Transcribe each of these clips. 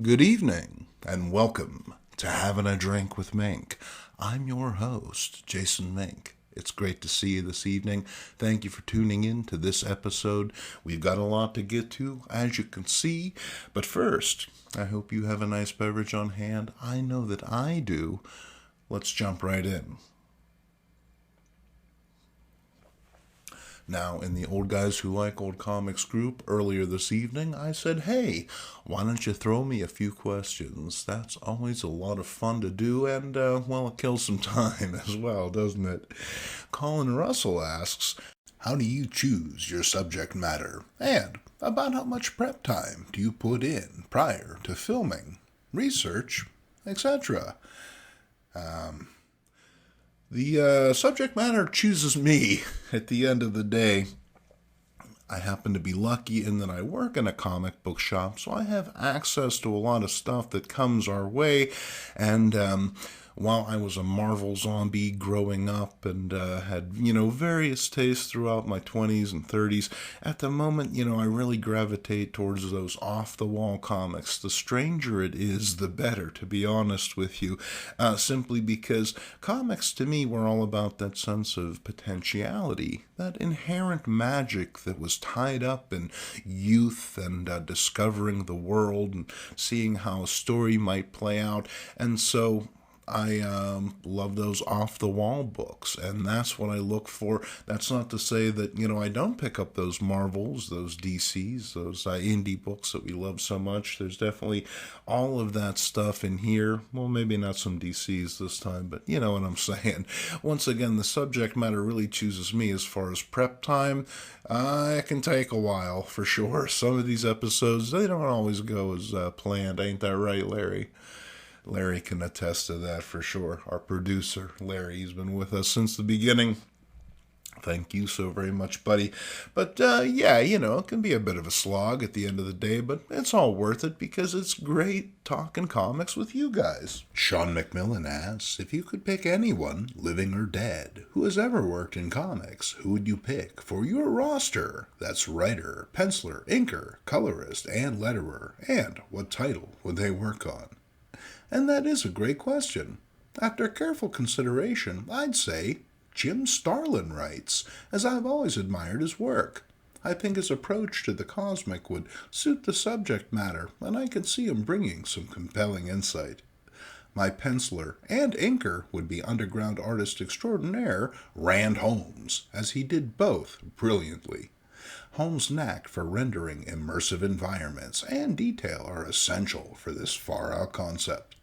Good evening, and welcome to Having a Drink with Mink. I'm your host, Jason Mink. It's great to see you this evening. Thank you for tuning in to this episode. We've got a lot to get to, as you can see. But first, I hope you have a nice beverage on hand. I know that I do. Let's jump right in. Now, in the Old Guys Who Like Old Comics group earlier this evening, I said, hey, why don't you throw me a few questions? That's always a lot of fun to do, and, it kills some time as well, doesn't it? Colin Russell asks, how do you choose your subject matter? And about how much prep time do you put in prior to filming, research, etc.? The subject matter chooses me at the end of the day. I happen to be lucky in that I work in a comic book shop, so I have access to a lot of stuff that comes our way, and while I was a Marvel zombie growing up and had, various tastes throughout my 20s and 30s, at the moment, I really gravitate towards those off-the-wall comics. The stranger it is, the better, to be honest with you, simply because comics to me were all about that sense of potentiality, that inherent magic that was tied up in youth and discovering the world and seeing how a story might play out, and so I love those off-the-wall books, and that's what I look for. That's not to say that, I don't pick up those Marvels, those DCs, those indie books that we love so much. There's definitely all of that stuff in here. Well, maybe not some DCs this time, but you know what I'm saying. Once again, the subject matter really chooses me as far as prep time. It can take a while, for sure. Some of these episodes, they don't always go as planned. Ain't that right, Larry? Larry can attest to that for sure. Our producer, Larry, he's been with us since the beginning. Thank you so very much, buddy. But, it can be a bit of a slog at the end of the day, but it's all worth it because it's great talking comics with you guys. Sean McMillan asks, if you could pick anyone, living or dead, who has ever worked in comics, who would you pick for your roster? That's writer, penciler, inker, colorist, and letterer. And what title would they work on? And that is a great question. After careful consideration, I'd say Jim Starlin writes, as I've always admired his work. I think his approach to the cosmic would suit the subject matter, and I could see him bringing some compelling insight. My penciler and inker would be underground artist extraordinaire Rand Holmes, as he did both brilliantly. Holmes' knack for rendering immersive environments and detail are essential for this far-out concept.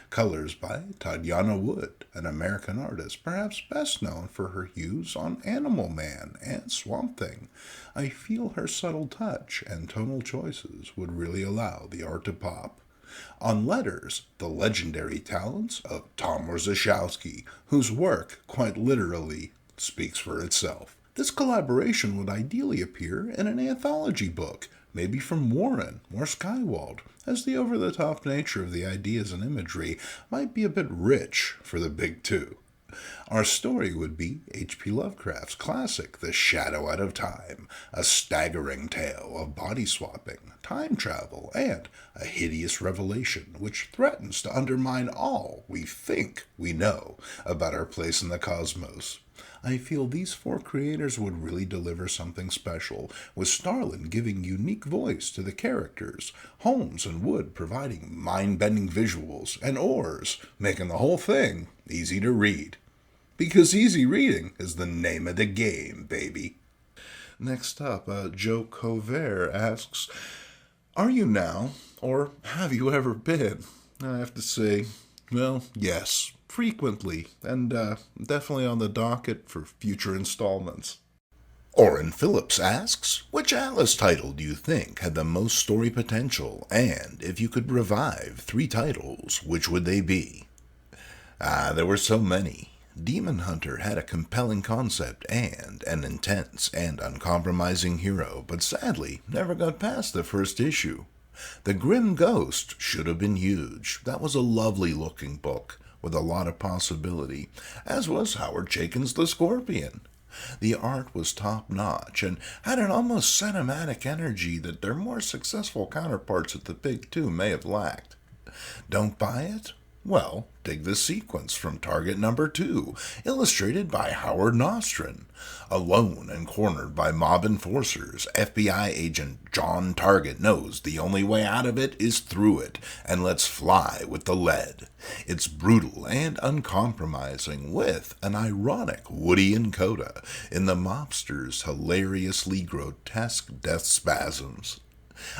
Colors by Tatiana Wood, an American artist, perhaps best known for her hues on Animal Man and Swamp Thing. I feel her subtle touch and tonal choices would really allow the art to pop. On letters, the legendary talents of Tom Orzechowski, whose work, quite literally, speaks for itself. This collaboration would ideally appear in an anthology book, maybe from Warren or Skywald, as the over-the-top nature of the ideas and imagery might be a bit rich for the big two. Our story would be H.P. Lovecraft's classic, The Shadow Out of Time, a staggering tale of body swapping, time travel, and a hideous revelation which threatens to undermine all we think we know about our place in the cosmos. I feel these four creators would really deliver something special, with Starlin giving unique voice to the characters, Holmes and Wood providing mind-bending visuals, and Orrs making the whole thing easy to read. Because easy reading is the name of the game, baby. Next up, Joe Covert asks, are you now, or have you ever been? I have to say, well, yes, frequently, and definitely on the docket for future installments. Orrin Phillips asks, which Atlas title do you think had the most story potential, and if you could revive 3 titles, which would they be? There were so many. Demon Hunter had a compelling concept and an intense and uncompromising hero, but sadly never got past the first issue. The Grim Ghost should have been huge. That was a lovely-looking book with a lot of possibility, as was Howard Chaykin's The Scorpion. The art was top-notch and had an almost cinematic energy that their more successful counterparts at the big two may have lacked. Don't buy it? Well, dig this sequence from Target number 2, illustrated by Howard Nostrin. Alone and cornered by mob enforcers, FBI agent John Target knows the only way out of it is through it, and lets fly with the lead. It's brutal and uncompromising, with an ironic Woody and Coda in the mobster's hilariously grotesque death spasms.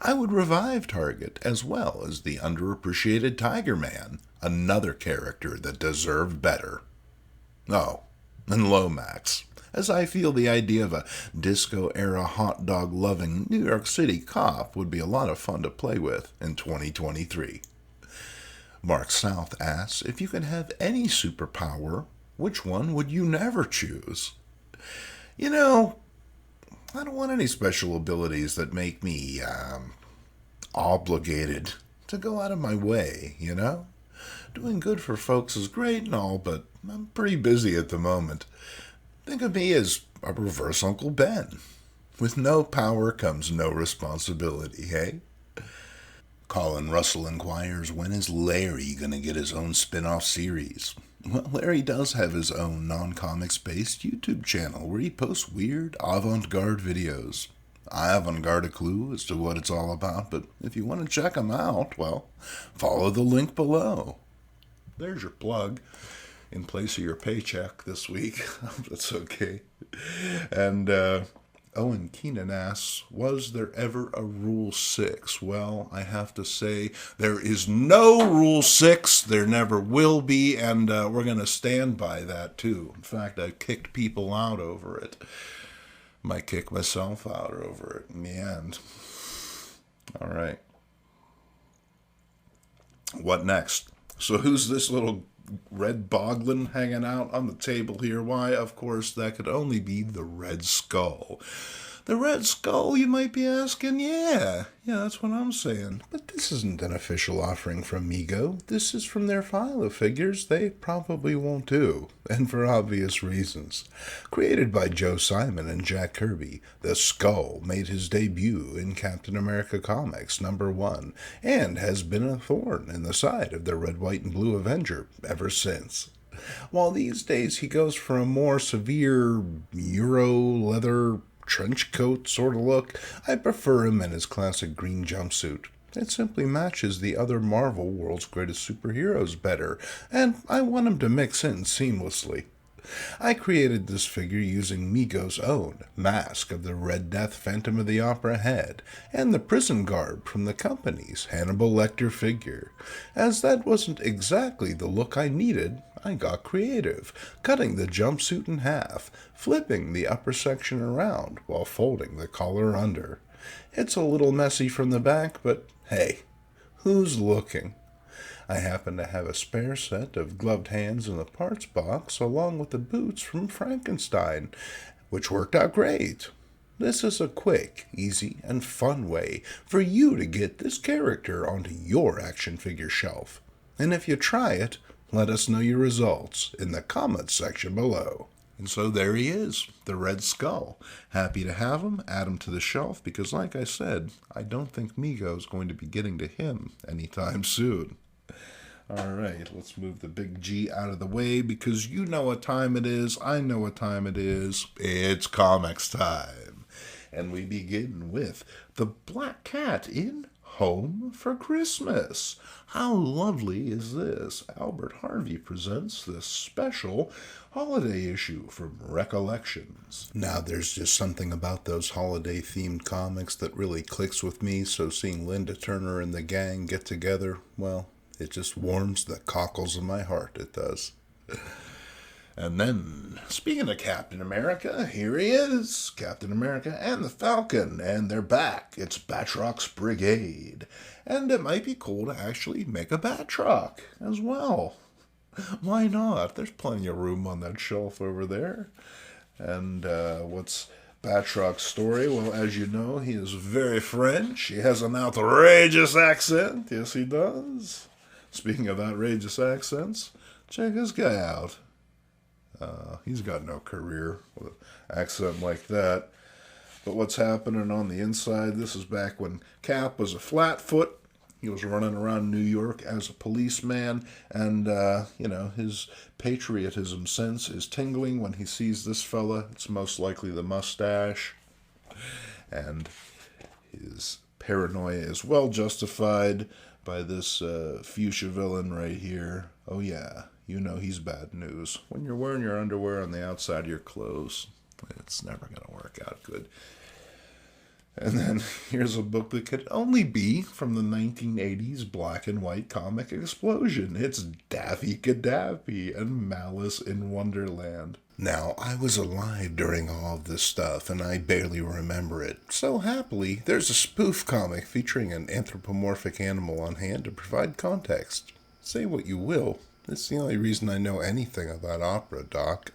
I would revive Target as well as the underappreciated Tiger Man, another character that deserved better. Oh, and Lomax, as I feel the idea of a disco-era hot dog-loving New York City cop would be a lot of fun to play with in 2023. Mark South asks, if you could have any superpower, which one would you never choose? You know, I don't want any special abilities that make me, obligated to go out of my way, you know? Doing good for folks is great and all, but I'm pretty busy at the moment. Think of me as a reverse Uncle Ben. With no power comes no responsibility, hey? Colin Russell inquires, when is Larry going to get his own spin-off series? Well, Larry does have his own non-comics-based YouTube channel where he posts weird, avant-garde videos. I haven't got a clue as to what it's all about, but if you want to check him out, well, follow the link below. There's your plug in place of your paycheck this week. That's okay. And Owen Keenan asks, was there ever a Rule 6? Well, I have to say, there is no Rule 6. There never will be, and we're going to stand by that, too. In fact, I've kicked people out over it. Might kick myself out over it in the end. All right. What next? So who's this little red boglin hanging out on the table here? Why, of course, that could only be the Red Skull. The Red Skull, you might be asking? Yeah, that's what I'm saying. But this isn't an official offering from Mego. This is from their file of figures they probably won't do, and for obvious reasons. Created by Joe Simon and Jack Kirby, the Skull made his debut in Captain America Comics #1, and has been a thorn in the side of the Red, White, and Blue Avenger ever since. While these days he goes for a more severe Euro leather trench coat sort of look, I prefer him in his classic green jumpsuit. It simply matches the other Marvel World's Greatest Superheroes better, and I want him to mix in seamlessly. I created this figure using Mego's own Mask of the Red Death Phantom of the Opera head, and the prison garb from the company's Hannibal Lecter figure. As that wasn't exactly the look I needed, I got creative, cutting the jumpsuit in half, flipping the upper section around while folding the collar under. It's a little messy from the back, but hey, who's looking? I happen to have a spare set of gloved hands in the parts box, along with the boots from Frankenstein, which worked out great. This is a quick, easy, and fun way for you to get this character onto your action figure shelf. And if you try it, let us know your results in the comments section below. And so there he is, the Red Skull. Happy to have him, add him to the shelf, because like I said, I don't think Mego's going to be getting to him anytime soon. All right, let's move the big G out of the way, because you know what time it is, I know what time it is. It's comics time. And we begin with the Black Cat in Home for Christmas. How lovely is this? Albert Harvey presents this special holiday issue from Recollections. Now, there's just something about those holiday-themed comics that really clicks with me, so seeing Linda Turner and the gang get together, well, it just warms the cockles of my heart, it does. And then, speaking of Captain America, here he is, Captain America and the Falcon, and they're back. It's Batroc's Brigade. And it might be cool to actually make a Batroc as well. Why not? There's plenty of room on that shelf over there. And what's Batroc's story? Well, as you know, he is very French. He has an outrageous accent. Yes, he does. Speaking of outrageous accents, check this guy out. He's got no career with an accent like that. But what's happening on the inside, this is back when Cap was a flatfoot. He was running around New York as a policeman, and, his patriotism sense is tingling when he sees this fella. It's most likely the mustache. And his paranoia is well justified by this fuchsia villain right here. Oh, yeah, you know he's bad news. When you're wearing your underwear on the outside of your clothes, it's never going to work out good. And then here's a book that could only be from the 1980s black and white comic explosion. It's Daffy Quaddaffy and Malice in Wonderland. Now, I was alive during all of this stuff, and I barely remember it. So happily, there's a spoof comic featuring an anthropomorphic animal on hand to provide context. Say what you will. It's the only reason I know anything about opera, Doc.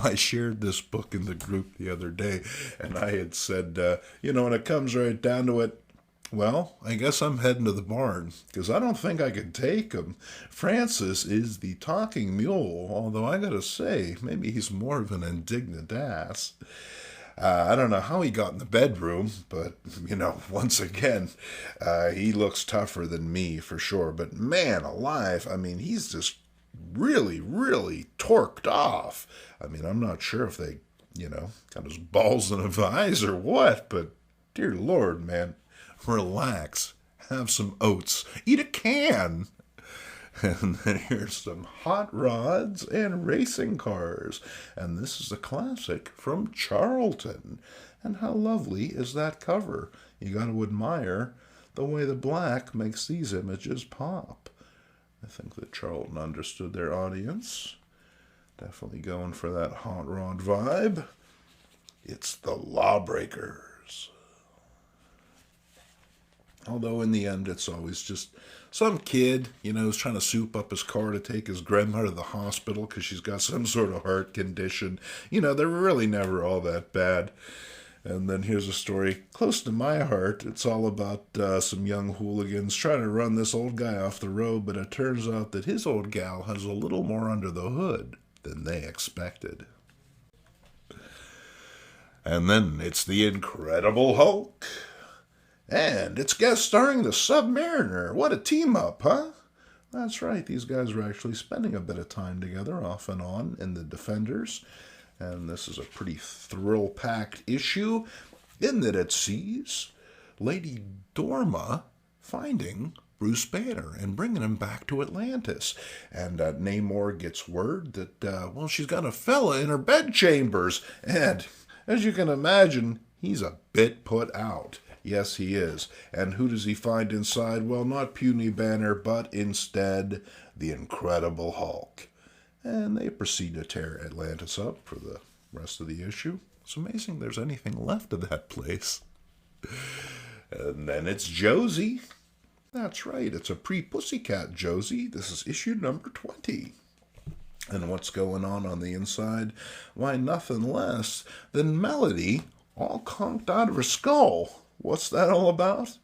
I shared this book in the group the other day, and I had said, when it comes right down to it, well, I guess I'm heading to the barn, because I don't think I can take him. Francis is the talking mule, although I gotta say, maybe he's more of an indignant ass. I don't know how he got in the bedroom, but, once again, he looks tougher than me, for sure. But man alive, he's just really, really torqued off. I'm not sure if they, got his balls in a vise or what, but dear Lord, man, relax, have some oats, eat a can. And then here's some hot rods and racing cars. And this is a classic from Charlton. And how lovely is that cover? You got to admire the way the black makes these images pop. I think that Charlton understood their audience. Definitely going for that hot rod vibe. It's the Lawbreakers. Although in the end, it's always just some kid, who's trying to soup up his car to take his grandma to the hospital because she's got some sort of heart condition. They're really never all that bad. And then here's a story close to my heart. It's all about some young hooligans trying to run this old guy off the road, but it turns out that his old gal has a little more under the hood than they expected. And then it's the Incredible Hulk. And it's guest starring the Submariner. What a team up, huh? That's right, these guys are actually spending a bit of time together off and on in the Defenders. And this is a pretty thrill-packed issue in that it sees Lady Dorma finding Bruce Banner and bringing him back to Atlantis. And Namor gets word that, she's got a fella in her bedchambers. And as you can imagine, he's a bit put out. Yes, he is. And who does he find inside? Well, not puny Banner, but instead the Incredible Hulk. And they proceed to tear Atlantis up for the rest of the issue. It's amazing there's anything left of that place. And then it's Josie. That's right, it's a pre-Pussycat Josie. This is issue number 20. And what's going on the inside? Why, nothing less than Melody all conked out of her skull. What's that all about?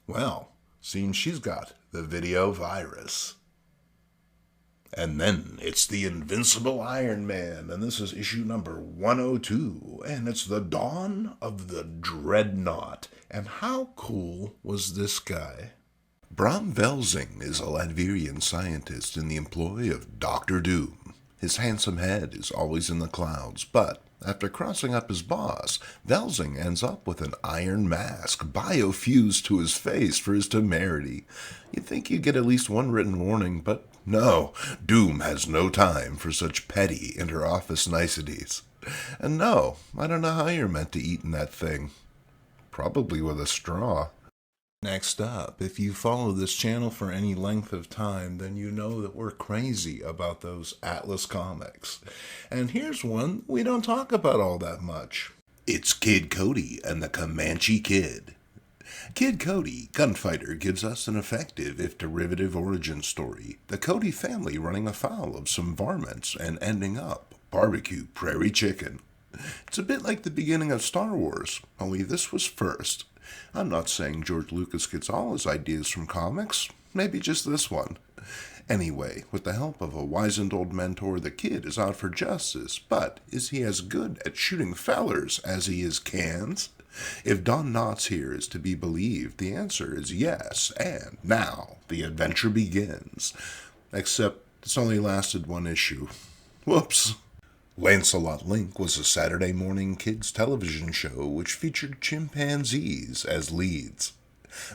Well, seems she's got the video virus. And then it's the Invincible Iron Man, and this is issue number 102, and it's the dawn of the Dreadnought. And how cool was this guy? Bram Velsing is a Latvian scientist in the employ of Dr. Doom. His handsome head is always in the clouds, but after crossing up his boss, Velsing ends up with an iron mask biofused to his face for his temerity. You'd think you'd get at least one written warning, but no, Doom has no time for such petty inter-office niceties. And no, I don't know how you're meant to eat in that thing. Probably with a straw. Next up, if you follow this channel for any length of time, then you know that we're crazy about those Atlas comics. And here's one we don't talk about all that much. It's Kid Cody and the Comanche Kid. Kid Cody, gunfighter, gives us an effective, if derivative, origin story. The Cody family running afoul of some varmints and ending up barbecue prairie chicken. It's a bit like the beginning of Star Wars, only this was first. I'm not saying George Lucas gets all his ideas from comics, maybe just this one. Anyway, with the help of a wizened old mentor, the kid is out for justice, but is he as good at shooting fellers as he is cans? If Don Knotts here is to be believed, the answer is yes, and now the adventure begins. Except it's only lasted one issue. Whoops. Lancelot Link was a Saturday morning kids television show which featured chimpanzees as leads.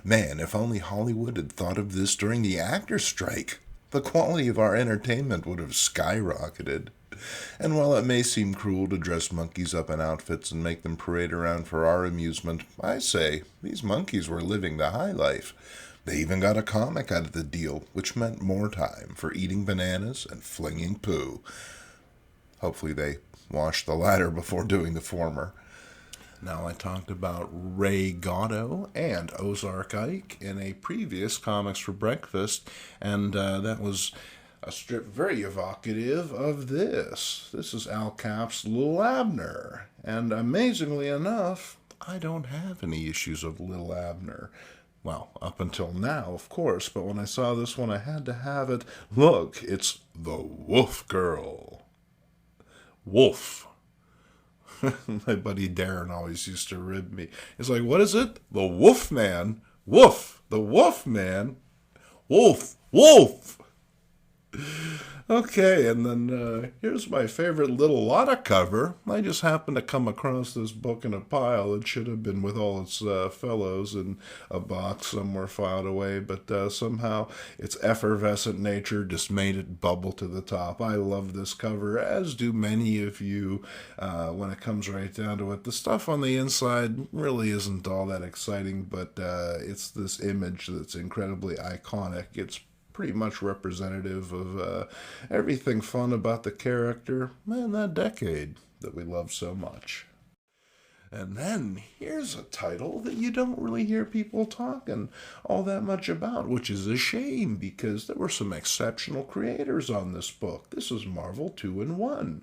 Man, if only Hollywood had thought of this during the actors' strike, the quality of our entertainment would have skyrocketed. And while it may seem cruel to dress monkeys up in outfits and make them parade around for our amusement, I say, these monkeys were living the high life. They even got a comic out of the deal, which meant more time for eating bananas and flinging poo. Hopefully they washed the latter before doing the former. Now, I talked about Ray Gatto and Ozark Ike in a previous Comics for Breakfast, and that was a strip very evocative of this. This is Al Cap's Lil Abner, and amazingly enough, I don't have any issues of Lil Abner. Well, up until now, of course, but when I saw this one, I had to have it. Look, it's the Wolf Girl. Wolf. My buddy Darren always used to rib me. He's like, what is it? The Wolf Man. Wolf. The Wolf Man. Wolf. Wolf. Okay, and then here's my favorite little Lotta cover. I just happened to come across this book in a pile. It should have been with all its fellows in a box somewhere filed away, but somehow its effervescent nature just made it bubble to the top. I love this cover, as do many of you when it comes right down to it. The stuff on the inside really isn't all that exciting, but it's this image that's incredibly iconic. It's pretty much representative of everything fun about the character and that decade that we love so much. And then here's a title that you don't really hear people talking all that much about, which is a shame because there were some exceptional creators on this book. This is Marvel 2-in-1,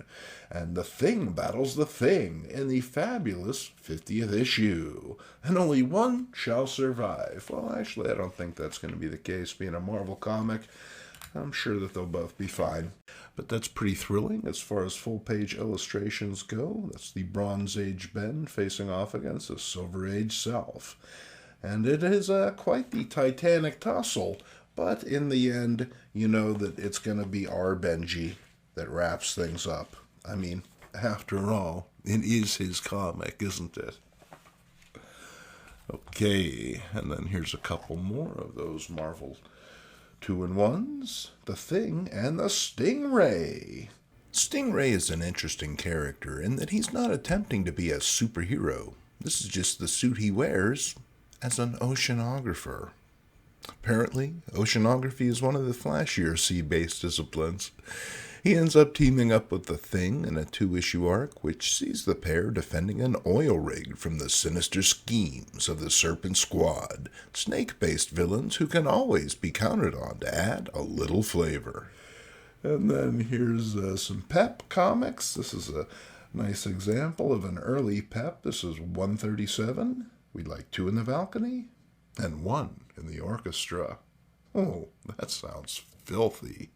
and The Thing battles the Thing in the fabulous 50th issue, and only one shall survive. Well, actually, I don't think that's going to be the case, being a Marvel comic. I'm sure that they'll both be fine. But that's pretty thrilling as far as full-page illustrations go. That's the Bronze Age Ben facing off against the Silver Age self. And it is quite the titanic tussle, but in the end, you know that it's going to be our Benji that wraps things up. I mean, after all, it is his comic, isn't it? Okay, and then here's a couple more of those Marvel 2-in-1s, The Thing and the Stingray. Stingray is an interesting character in that he's not attempting to be a superhero. This is just the suit he wears as an oceanographer. Apparently, oceanography is one of the flashier sea-based disciplines. He ends up teaming up with the Thing in a 2-issue arc, which sees the pair defending an oil rig from the sinister schemes of the Serpent Squad, snake-based villains who can always be counted on to add a little flavor. And then here's some Pep comics. This is a nice example of an early Pep. This is 137. We'd like 2 in the balcony and 1 in the orchestra. Oh, that sounds filthy.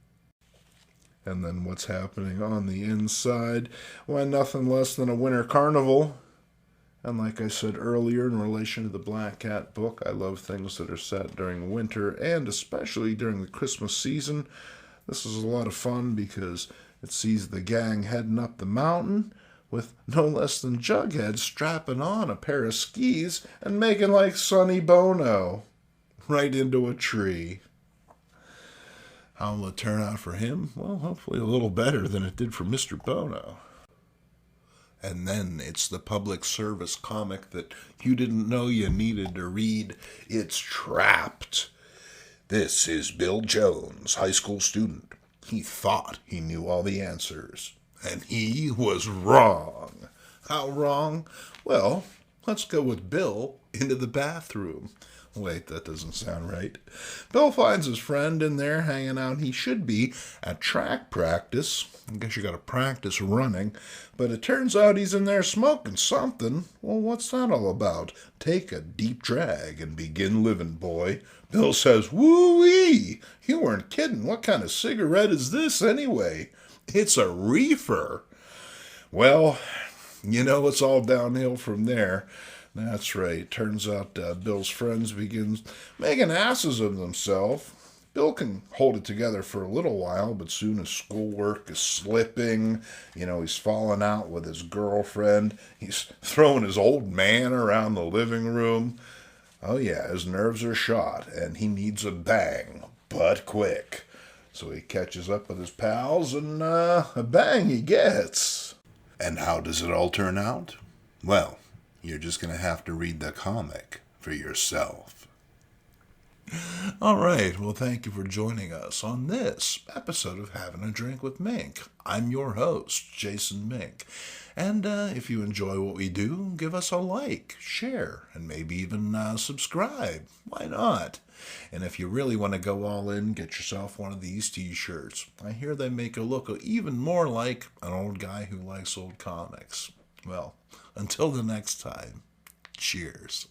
And then what's happening on the inside? Why, nothing less than a winter carnival. And like I said earlier, in relation to the Black Cat book, I love things that are set during winter and especially during the Christmas season. This is a lot of fun because it sees the gang heading up the mountain with no less than Jughead strapping on a pair of skis and making like Sonny Bono right into a tree. How will it turn out for him? Well, hopefully a little better than it did for Mr. Bono. And then it's the public service comic that you didn't know you needed to read. It's Trapped. This is Bill Jones, high school student. He thought he knew all the answers, and he was wrong. How wrong? Well, let's go with Bill into the bathroom. Wait, that doesn't sound right. Bill finds his friend in there hanging out. He should be at track practice. I guess you got to practice running. But it turns out he's in there smoking something. Well, what's that all about? Take a deep drag and begin living, boy. Bill says, woo-wee! You weren't kidding. What kind of cigarette is this anyway? It's a reefer. Well, it's all downhill from there. That's right. Turns out Bill's friends begin making asses of themselves. Bill can hold it together for a little while, but soon his schoolwork is slipping. He's falling out with his girlfriend. He's throwing his old man around the living room. Oh yeah, his nerves are shot, and he needs a bang, but quick. So he catches up with his pals, and a bang he gets. And how does it all turn out? Well, you're just going to have to read the comic for yourself. All right. Well, thank you for joining us on this episode of Having a Drink with Mink. I'm your host, Jason Mink. And if you enjoy what we do, give us a like, share, and maybe even subscribe. Why not? And if you really want to go all in, get yourself one of these t-shirts. I hear they make you look even more like an old guy who likes old comics. Well, until the next time, cheers.